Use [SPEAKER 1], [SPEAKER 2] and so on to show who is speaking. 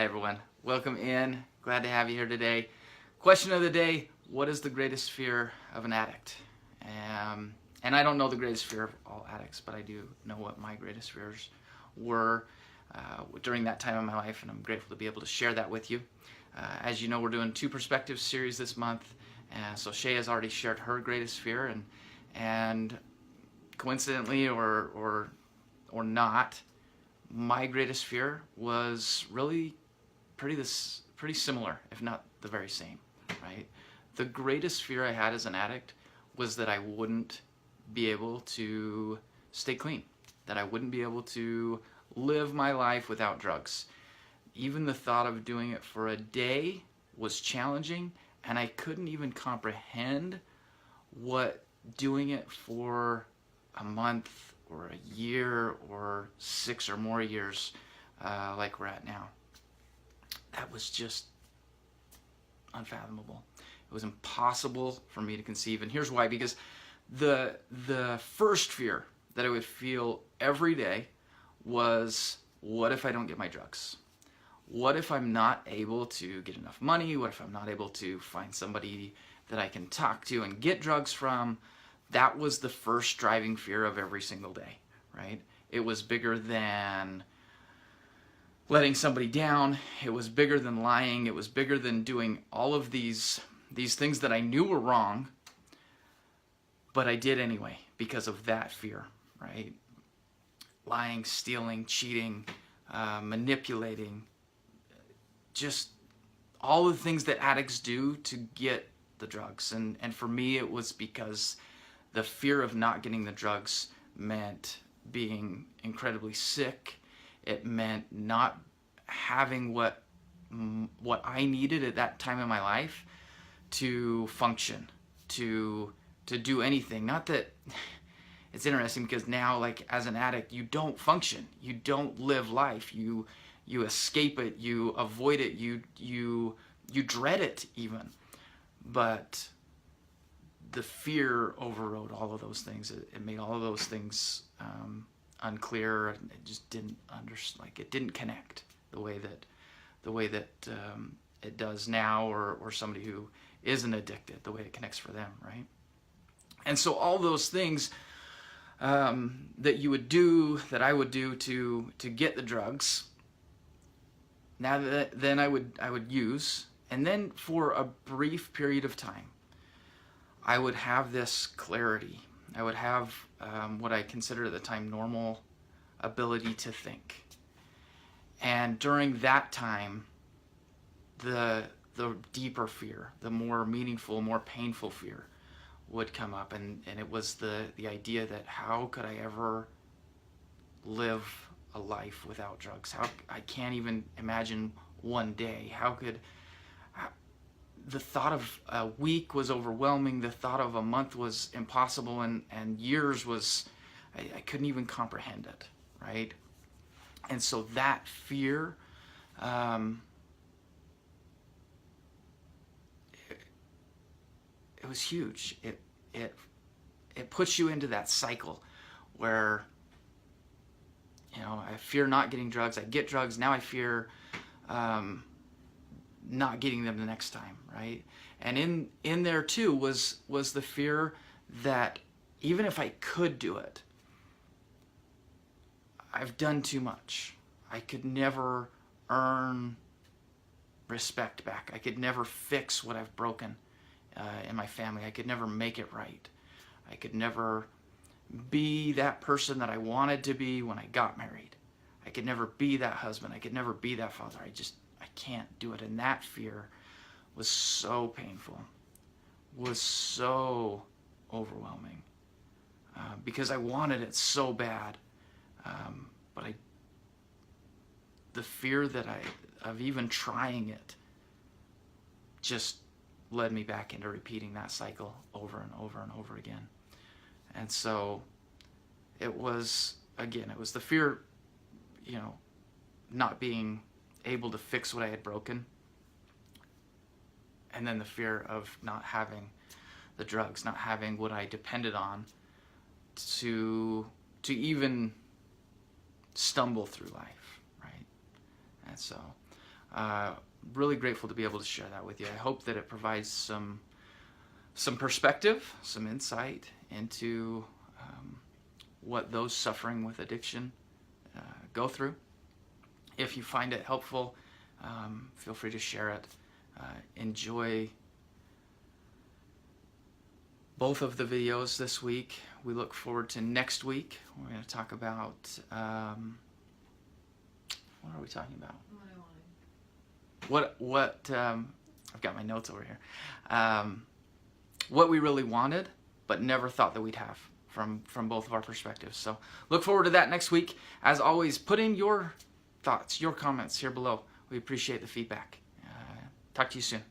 [SPEAKER 1] Hi everyone, welcome in. Glad to have you here today. Question of the day, what is the greatest fear of an addict? And I don't know the greatest fear of all addicts, but I do know what my greatest fears were during that time of my life, and I'm grateful to be able to share that with you. As you know, we're doing two perspectives series this month, so Shay has already shared her greatest fear, and coincidentally or not, my greatest fear was really pretty similar, if not the very same, right? The greatest fear I had as an addict was that I wouldn't be able to stay clean, that I wouldn't be able to live my life without drugs. Even the thought of doing it for a day was challenging, and I couldn't even comprehend what doing it for a month or a year or 6 or more years like we're at now. That was just unfathomable. It was impossible for me to conceive, and here's why. Because the first fear that I would feel every day was, what if I don't get my drugs? What if I'm not able to get enough money? What if I'm not able to find somebody that I can talk to and get drugs from? That was the first driving fear of every single day, right? It was bigger than letting somebody down. It was bigger than lying. It was bigger than doing all of these things that I knew were wrong, but I did anyway because of that fear, right? Lying, stealing, cheating, manipulating, just all the things that addicts do to get the drugs. And for me, it was because the fear of not getting the drugs meant being incredibly sick. It meant not having what I needed at that time in my life to function, to do anything. Not that it's interesting, because now, like, as an addict, you don't function, you don't live life, you escape it, you avoid it, you dread it even. But the fear overrode all of those things. It made all of those things unclear. It just didn't it didn't connect the way that it does now, or somebody who isn't addicted, the way it connects for them, right? And so all those things that you would do, that I would do to get the drugs, then I would use, and then for a brief period of time, I would have this clarity. I would have what I considered at the time normal ability to think. And during that time, the deeper fear, the more meaningful, more painful fear would come up. And it was the idea that how could I ever live a life without drugs? I can't even imagine one day. The thought of a week was overwhelming. The thought of a month was impossible, and years was, I couldn't even comprehend it, right? And so that fear, it was huge. It puts you into that cycle where, I fear not getting drugs. I get drugs. Now I fear not getting them the next time, right? And in there too was the fear that even if I could do it, I've done too much. I could never earn respect back. I could never fix what I've broken in my family. I could never make it right. I could never be that person that I wanted to be when I got married. I could never be that husband. I could never be that father. I can't do it. And that fear was so painful, was so overwhelming, because I wanted it so bad. But the fear of even trying it just led me back into repeating that cycle over and over and over again. And so it was the fear, not being able to fix what I had broken, and then the fear of not having the drugs, not having what I depended on to even stumble through life, right? And so Really grateful to be able to share that with you. I hope that it provides some perspective, some insight into what those suffering with addiction go through. If you find it helpful, feel free to share it. Enjoy both of the videos this week. We look forward to next week. We're going to talk about, what are we talking about? What I've got my notes over here. What we really wanted, but never thought that we'd have from both of our perspectives. So look forward to that next week. As always, put in your thoughts, your comments here below. We appreciate the feedback. Talk to you soon.